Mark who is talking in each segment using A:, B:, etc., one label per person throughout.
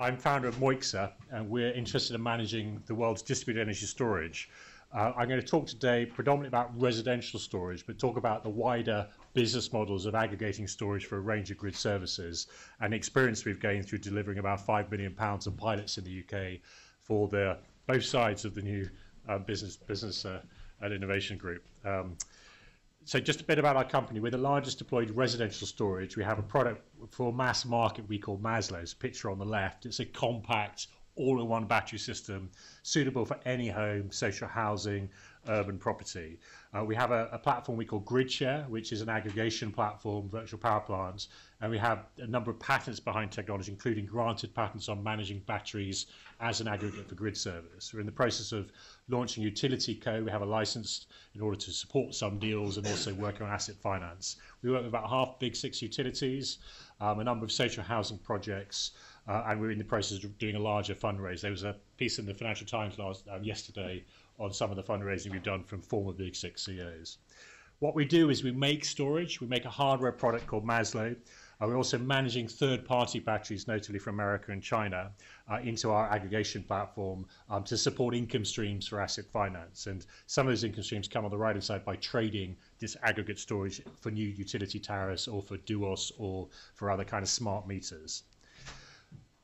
A: I'm founder of Moixa, and we're interested in managing the world's distributed energy storage. I'm going to talk today predominantly about residential storage, but talk about the wider business models of aggregating storage for a range of grid services and the experience we've gained through delivering about £5 million of pilots in the UK for both sides of the new business and innovation group. So just a bit about our company. We're the largest deployed residential storage. We have a product for mass market we call Maslow's, picture on the left. It's a compact, all-in-one battery system suitable for any home, social housing, urban property. We have a platform we call GridShare, which is an aggregation platform, virtual power plants, and we have a number of patents behind technology, including granted patents on managing batteries as an aggregate for grid service. We're in the process of launching Utility Co. We have a license in order to support some deals and also working on asset finance. We work with about half big six utilities, a number of social housing projects, and we're in the process of doing a larger fundraise. There was a piece in the Financial Times yesterday on some of the fundraising we've done from former Big Six CEOs. What we do is we make storage. We make a hardware product called Maslow. We're also managing third-party batteries, notably from America and China, into our aggregation platform to support income streams for asset finance. And some of those income streams come on the right-hand side by trading this aggregate storage for new utility tariffs or for DUOS or for other kind of smart meters.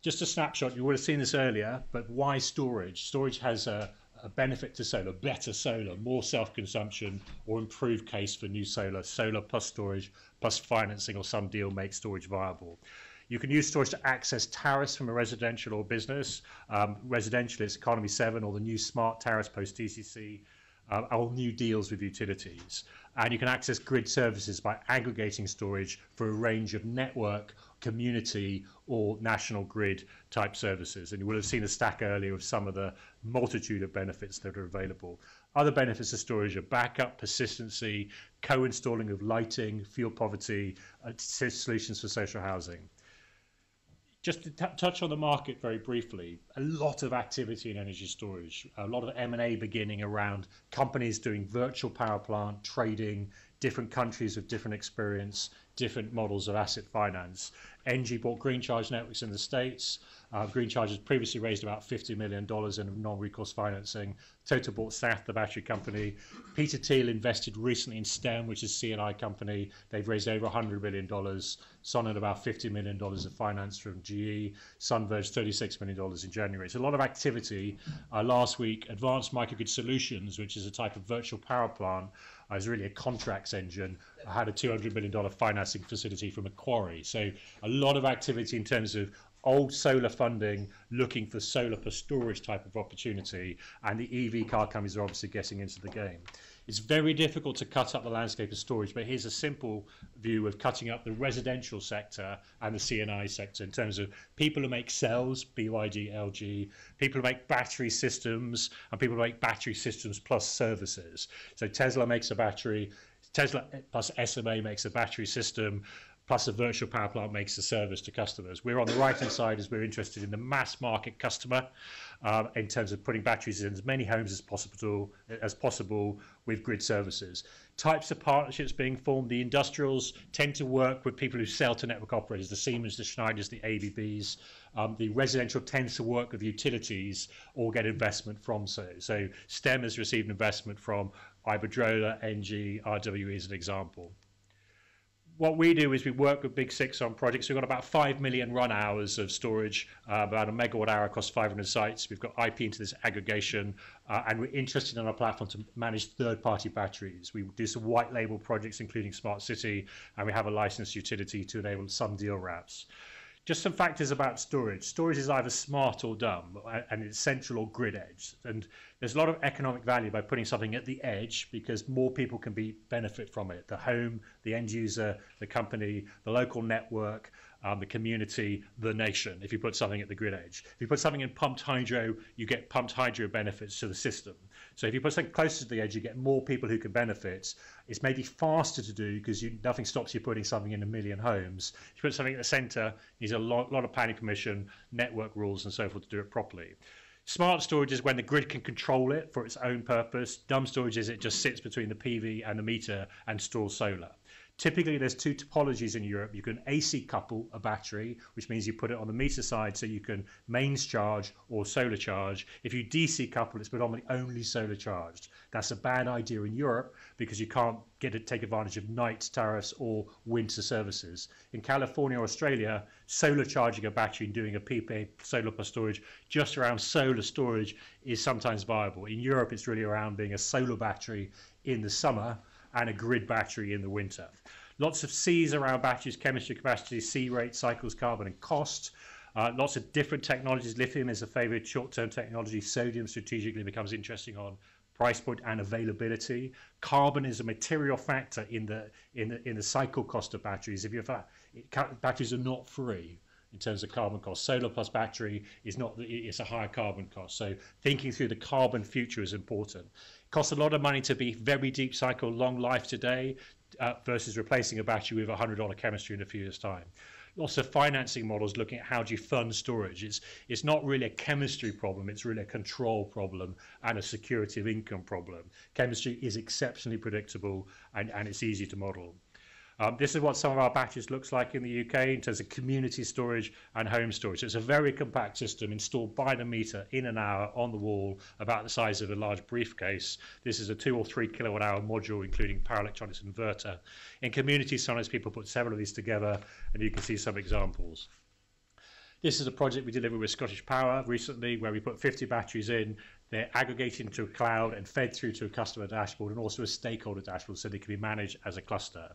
A: Just a snapshot, you would have seen this earlier, but why storage? Storage has a benefit to solar, better solar, more self-consumption, or improved case for new solar plus storage, plus financing or some deal makes storage viable. You can use storage to access tariffs from a residential or business. Residential, it's Economy 7 or the new smart tariffs post-DCC, all new deals with utilities. And you can access grid services by aggregating storage for a range of network, community or national grid type services. And you will have seen a stack earlier of some of the multitude of benefits that are available. Other benefits of storage are backup, persistency, co-installing of lighting, fuel poverty, solutions for social housing. Just to touch on the market very briefly, a lot of activity in energy storage, a lot of M&A beginning around companies doing virtual power plant trading, different countries with different experience, different models of asset finance. ENGIE bought Green Charge Networks in the States. Green Charge has previously raised about $50 million in non-recourse financing. Total bought South, the battery company. Peter Thiel invested recently in STEM, which is a C&I company. They've raised over $100 million. Sonnen about $50 million of finance from GE. Sunverge $36 million in January. It's a lot of activity. Last week, Advanced Microgrid Solutions, which is a type of virtual power plant, is really a contracts engine, had a $200 million financing facility from Macquarie. So a lot of activity in terms of old solar funding looking for solar plus storage type of opportunity, and the EV car companies are obviously getting into the game. It's very difficult to cut up the landscape of storage, but here's a simple view of cutting up the residential sector and the C&I sector in terms of people who make cells, BYD, LG, people who make battery systems, and people who make battery systems plus services. So Tesla makes a battery, Tesla plus SMA makes a battery system, plus a virtual power plant makes a service to customers. We're on the right-hand side as we're interested in the mass market customer in terms of putting batteries in as many homes as possible with grid services. Types of partnerships being formed. The industrials tend to work with people who sell to network operators, the Siemens, the Schneiders, the ABBs. The residential tends to work with utilities or get investment from so STEM has received investment from Iberdrola, ENGIE, RWE as an example. What we do is we work with Big Six on projects. We've got about 5 million run hours of storage, about a megawatt hour across 500 sites. We've got IP into this aggregation, and we're interested in our platform to manage third-party batteries. We do some white label projects, including Smart City, and we have a licensed utility to enable some deal wraps. Just some factors about storage. Storage is either smart or dumb, and it's central or grid edge. And there's a lot of economic value by putting something at the edge because more people can benefit from it. The home, the end user, the company, the local network, the community, the nation, if you put something at the grid edge. If you put something in pumped hydro, you get pumped hydro benefits to the system. So if you put something closer to the edge, you get more people who can benefit. It's maybe faster to do because nothing stops you putting something in a million homes. If you put something at the center, there's a lot of planning permission, network rules and so forth to do it properly. Smart storage is when the grid can control it for its own purpose. Dumb storage is it just sits between the PV and the meter and stores solar. Typically, there's two topologies in Europe. You can AC couple a battery, which means you put it on the meter side so you can mains charge or solar charge. If you DC couple, it's predominantly only solar charged. That's a bad idea in Europe because you can't take advantage of night tariffs or winter services. In California or Australia, solar charging a battery and doing a PPA solar plus storage just around solar storage is sometimes viable. In Europe, it's really around being a solar battery in the summer and a grid battery in the winter. Lots of C's around batteries: chemistry, capacity, C rate, cycles, carbon, and cost. Lots of different technologies. Lithium is a favorite short-term technology. Sodium strategically becomes interesting on price point and availability. Carbon is a material factor in the cycle cost of batteries. Batteries are not free in terms of carbon cost. Solar plus battery is not, it's a higher carbon cost. So thinking through the carbon future is important. It costs a lot of money to be very deep cycle, long life today versus replacing a battery with $100 chemistry in a few years' time. Lots of financing models looking at how do you fund storage. It's not really a chemistry problem, it's really a control problem and a security of income problem. Chemistry is exceptionally predictable and it's easy to model. This is what some of our batteries looks like in the UK in terms of community storage and home storage. So it's a very compact system installed by the meter in an hour on the wall, about the size of a large briefcase. This is a 2 or 3 kilowatt hour module, including power electronics inverter. In community, sometimes people put several of these together, and you can see some examples. This is a project we delivered with Scottish Power recently, where we put 50 batteries in. They're aggregated into a cloud and fed through to a customer dashboard and also a stakeholder dashboard, so they can be managed as a cluster.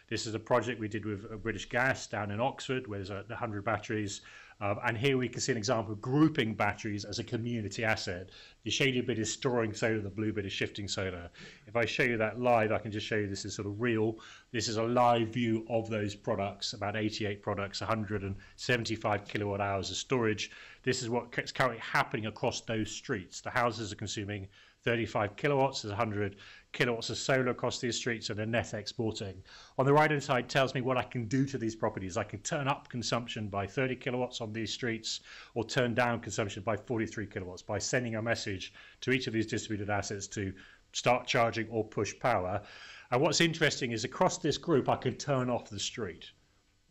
A: This is a project we did with British Gas down in Oxford, where there's 100 batteries. And here we can see an example of grouping batteries as a community asset. The shaded bit is storing solar, the blue bit is shifting solar. If I show you that live, I can just show you this is sort of real. This is a live view of those products, about 88 products, 175 kilowatt hours of storage. This is what's currently happening across those streets. The houses are consuming 35 kilowatts, there's 100 kilowatts of solar across these streets, and they're net exporting. On the right hand side tells me what I can do to these properties. I can turn up consumption by 30 kilowatts on these streets or turn down consumption by 43 kilowatts by sending a message to each of these distributed assets to start charging or push power. And what's interesting is across this group I can turn off the street.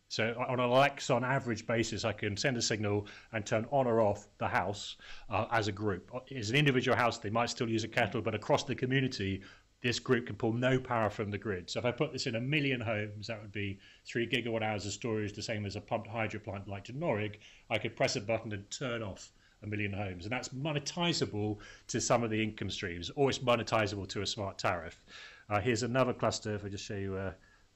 A: So on an Alexa on average basis, I can send a signal and turn on or off the house as a group. As an individual house, they might still use a kettle, but across the community, this group can pull no power from the grid. So if I put this in 1 million homes, that would be 3 gigawatt hours of storage, the same as a pumped hydro plant like Norwich. I could press a button and turn off 1 million homes. And that's monetizable to some of the income streams, or it's monetizable to a smart tariff. Here's another cluster, if I just show you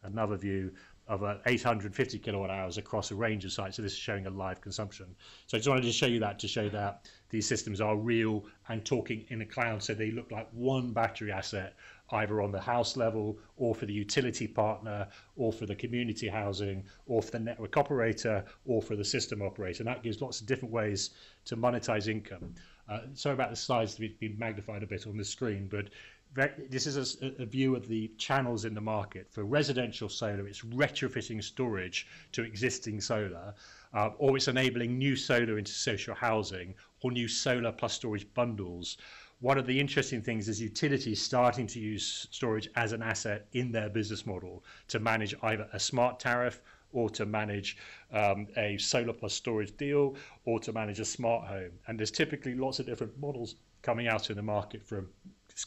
A: another view of 850 kilowatt hours across a range of sites. So this is showing a live consumption. So I just wanted to show you that to show that these systems are real and talking in the cloud. So they look like one battery asset, either on the house level or for the utility partner or for the community housing or for the network operator or for the system operator. And that gives lots of different ways to monetize income. Sorry about the slides to be magnified a bit on the screen, but this is a view of the channels in the market. For residential solar, it's retrofitting storage to existing solar, or it's enabling new solar into social housing, or new solar plus storage bundles. One of the interesting things is utilities starting to use storage as an asset in their business model to manage either a smart tariff or to manage a solar plus storage deal or to manage a smart home. And there's typically lots of different models coming out in the market, from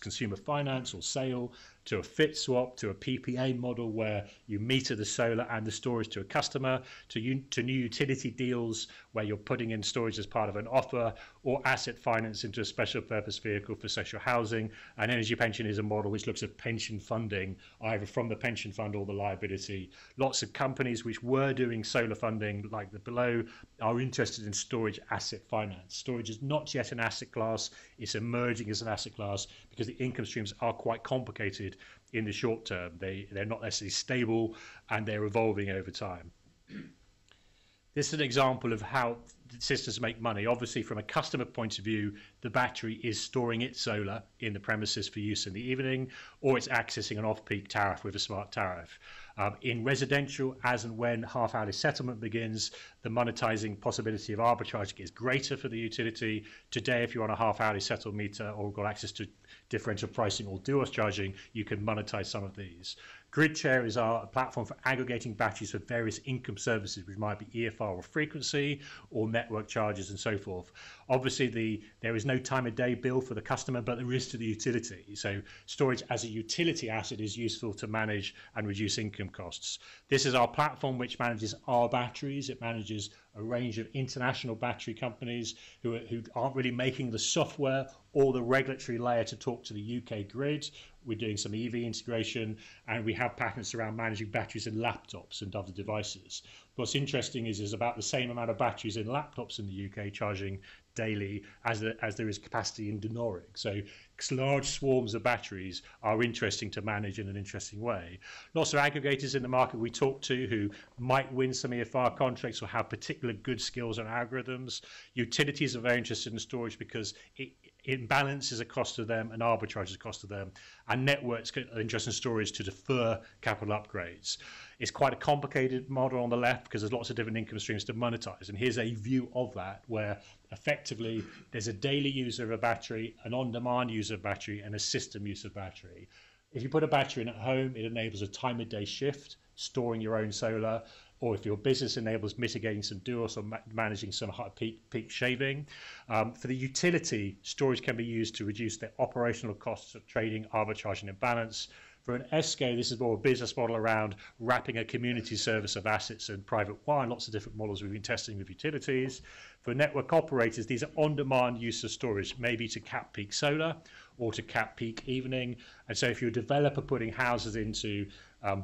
A: consumer finance or sale to a fit swap to a PPA model where you meter the solar and the storage to a customer, to new utility deals where you're putting in storage as part of an offer, or asset finance into a special purpose vehicle for social housing. And energy pension is a model which looks at pension funding, either from the pension fund or the liability. Lots of companies which were doing solar funding, like the below, are interested in storage asset finance. Storage is not yet an asset class, it's emerging as an asset class because the income streams are quite complicated in the short term. They're not necessarily stable and they're evolving over time. This is an example of how systems make money. Obviously, from a customer point of view, the battery is storing its solar in the premises for use in the evening, or it's accessing an off-peak tariff with a smart tariff. In residential, as and when half-hourly settlement begins, the monetizing possibility of arbitrage is greater for the utility. Today, if you're on a half-hourly settled meter or got access to differential pricing or duos charging, you can monetize some of these. GridShare is our platform for aggregating batteries for various income services, which might be EFR or frequency or network charges and so forth. Obviously, there is no time of day bill for the customer, but there is to the utility. So storage as a utility asset is useful to manage and reduce income costs. This is our platform which manages our batteries. It manages a range of international battery companies who aren't really making the software or the regulatory layer to talk to the UK grid. We're doing some EV integration, and we have patents around managing batteries in laptops and other devices. What's interesting is there's about the same amount of batteries in laptops in the UK charging daily as there is capacity in Denoric. So large swarms of batteries are interesting to manage in an interesting way. Lots of aggregators in the market we talk to who might win some EFR contracts or have particular good skills on algorithms. Utilities are very interested in storage because it balances a cost to them and arbitrages a cost to them. And networks are interested in storage to defer capital upgrades. It's quite a complicated model on the left because there's lots of different income streams to monetize. And here's a view of that where effectively there's a daily user of a battery, an on-demand user of battery, and a system use of battery. If you put a battery in at home, it enables a time of day shift, storing your own solar, or if your business enables mitigating some duos or managing some high peak shaving. For the utility, storage can be used to reduce the operational costs of trading, arbitraging and balance. For an ESCO, this is more a business model around wrapping a community service of assets and private wire, lots of different models we've been testing with utilities. For network operators, these are on-demand use of storage, maybe to cap peak solar or to cap peak evening. And so if you're a developer putting houses into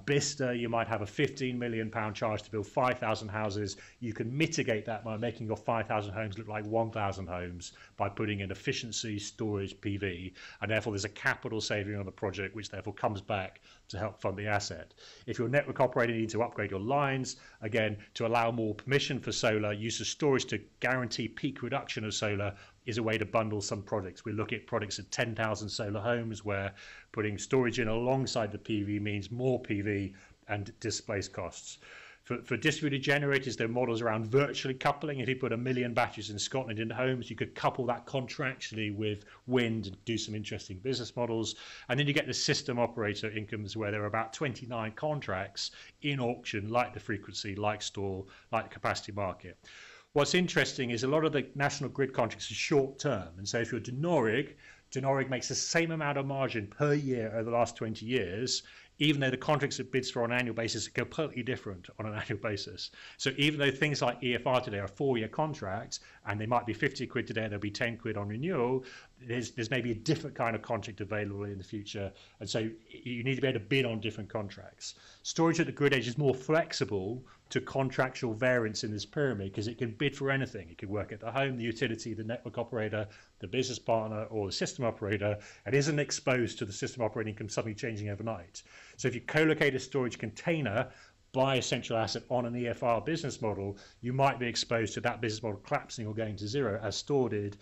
A: Bicester, you might have a £15 million charge to build 5,000 houses. You can mitigate that by making your 5,000 homes look like 1,000 homes by putting in efficiency, storage, PV, and therefore there's a capital saving on the project, which therefore comes back to help fund the asset. If you're a network operator, you need to upgrade your lines, again, to allow more permission for solar, use of storage to guarantee peak reduction of solar is a way to bundle some products. We look at products at 10,000 solar homes where putting storage in alongside the PV means more PV and displaced costs. For distributed generators, there are models around virtually coupling. If you put 1 million batteries in Scotland in homes, you could couple that contractually with wind and do some interesting business models. And then you get the system operator incomes where there are about 29 contracts in auction, like the frequency, like store, like the capacity market. What's interesting is a lot of the national grid contracts are short term. And so if you're Denoric makes the same amount of margin per year over the last 20 years, even though the contracts it bids for on an annual basis are completely different on an annual basis. So even though things like EFR today are 4-year contracts, and they might be 50 quid today, and they'll be 10 quid on renewal, there's maybe a different kind of contract available in the future. And so you need to be able to bid on different contracts. Storage at the grid edge is more flexible to contractual variance in this pyramid because it can bid for anything. It can work at the home, the utility, the network operator, the business partner, or the system operator, and isn't exposed to the system operating income suddenly changing overnight. So if you co-locate a storage container, buy a central asset on an EFR business model, you might be exposed to that business model collapsing or going to zero as Store did,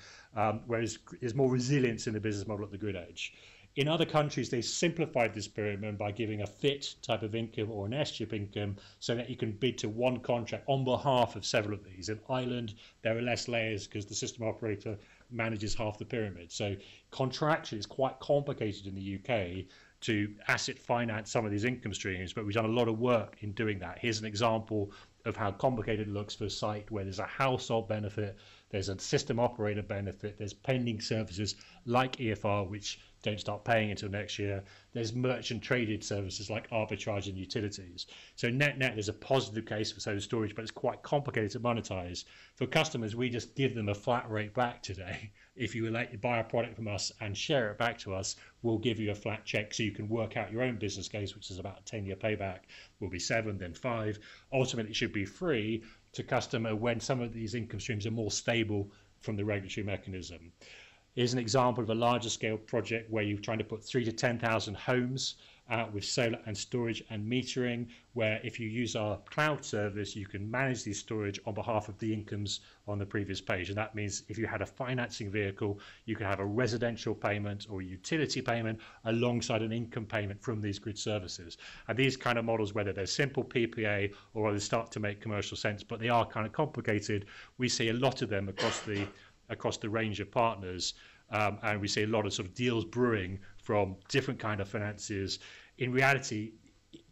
A: whereas there's more resilience in the business model at the grid edge. In other countries, they simplified this pyramid by giving a FIT type of income or an S-chip income so that you can bid to one contract on behalf of several of these. In Ireland, there are less layers because the system operator manages half the pyramid. So contractually, it's quite complicated in the UK to asset finance some of these income streams, but we've done a lot of work in doing that. Here's an example of how complicated it looks for a site where there's a household benefit, there's a system operator benefit, there's pending services like EFR, which don't start paying until next year. There's merchant traded services like arbitrage and utilities. So net, there's a positive case for solar storage, but it's quite complicated to monetize. For customers, we just give them a flat rate back today. If you would like to buy a product from us and share it back to us, we'll give you a flat check so you can work out your own business case, which is about a 10-year payback. Will be 7, then 5. Ultimately, it should be free to customer when some of these income streams are more stable from the regulatory mechanism. Here's an example of a larger scale project where you're trying to put 3,000 to 10,000 homes out with solar and storage and metering, where if you use our cloud service, you can manage these storage on behalf of the incomes on the previous page. And that means if you had a financing vehicle, you could have a residential payment or a utility payment alongside an income payment from these grid services. And these kind of models, whether they're simple PPA or whether they start to make commercial sense, but they are kind of complicated, we see a lot of them across the range of partners. And we see a lot of sort of deals brewing from different kind of financiers. In reality,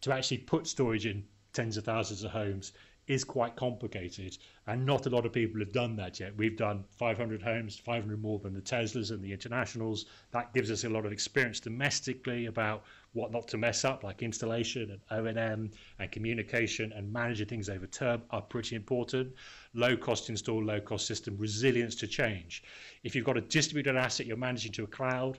A: to actually put storage in tens of thousands of homes is quite complicated, and not a lot of people have done that yet. We've done 500 homes, 500 more than the Teslas and the Internationals. That gives us a lot of experience domestically about what not to mess up, like installation and O&M and communication, and managing things over term are pretty important. Low cost install, low cost system, resilience to change. If you've got a distributed asset you're managing to a cloud,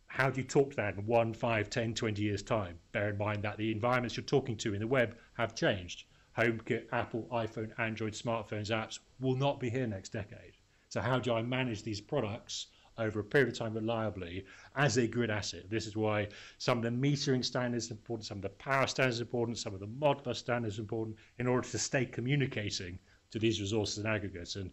A: how do you talk to that in 1, 5, 10, 20 years time? Bear in mind that the environments you're talking to in the web have changed. HomeKit, Apple, iPhone, Android, smartphones, apps will not be here next decade. So how do I manage these products over a period of time reliably as a grid asset? This is why some of the metering standards are important, some of the power standards are important, some of the modular standards are important in order to stay communicating to these resources and aggregates. And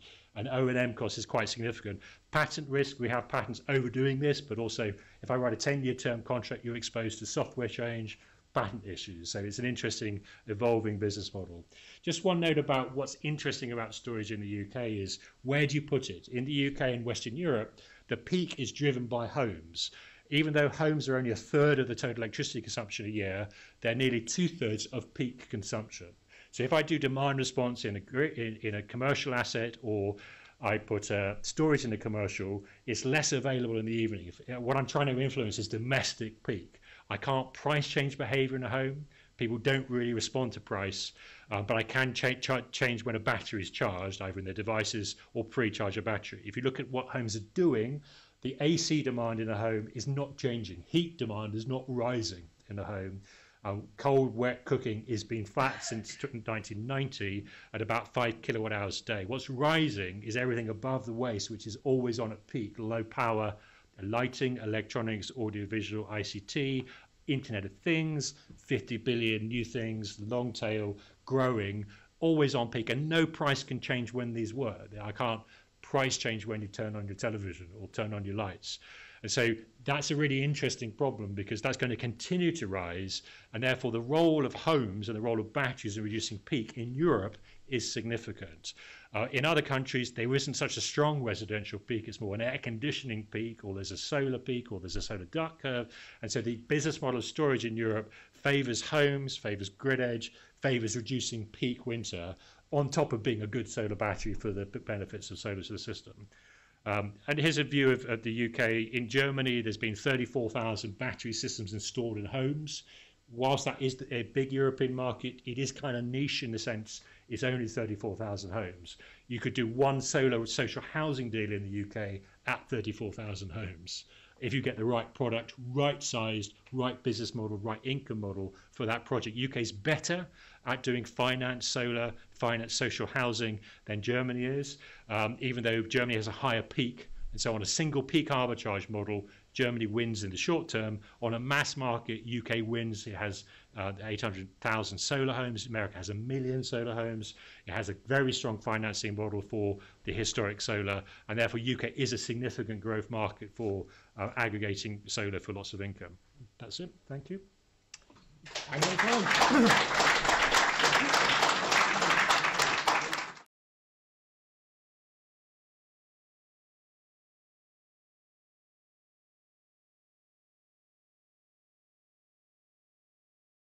A: O&M cost is quite significant. Patent risk, we have patents overdoing this, but also if I write a 10-year term contract, you're exposed to software change, patent issues. So it's an interesting evolving business model. Just one note about what's interesting about storage in the UK is where do you put it? In the UK and Western Europe, the peak is driven by homes. Even though homes are only a third of the total electricity consumption a year, they're nearly 2/3 of peak consumption. So if I do demand response in a commercial asset, or I put storage in a commercial, it's less available in the evening. What I'm trying to influence is domestic peak. I can't price change behavior in a home. People don't really respond to price, but I can change when a battery is charged, either in their devices or pre-charge a battery. If you look at what homes are doing, the AC demand in a home is not changing. Heat demand is not rising in a home. Cold, wet cooking has been flat since 1990 at about 5 kilowatt hours a day. What's rising is everything above the waist, which is always on at peak, low power, lighting, electronics, audiovisual, ICT, Internet of Things, 50 billion new things, long tail, growing, always on peak, and no price can change when these work. I can't price change when you turn on your television or turn on your lights. And so that's a really interesting problem, because that's going to continue to rise, and therefore the role of homes and the role of batteries in reducing peak in Europe is significant. In other countries, there isn't such a strong residential peak. It's more an air conditioning peak, or there's a solar peak, or there's a solar duct curve. And so the business model of storage in Europe favors homes, favors grid edge, favors reducing peak winter, on top of being a good solar battery for the benefits of solar to the system. And here's a view of the UK. In Germany, there's been 34,000 battery systems installed in homes. Whilst that is a big European market, it is kind of niche in the sense it's only 34,000 homes. You could do one solar social housing deal in the UK at 34,000 homes if you get the right product, right sized, right business model, right income model for that project. UK's better at doing finance solar, finance social housing than Germany is, even though Germany has a higher peak. And so on a single peak arbitrage model, Germany wins in the short term. On a mass market, UK wins. It has 800,000 solar homes. America has 1 million solar homes. It has a very strong financing model for the historic solar, and therefore UK is a significant growth market for aggregating solar for lots of income. That's it. Thank you.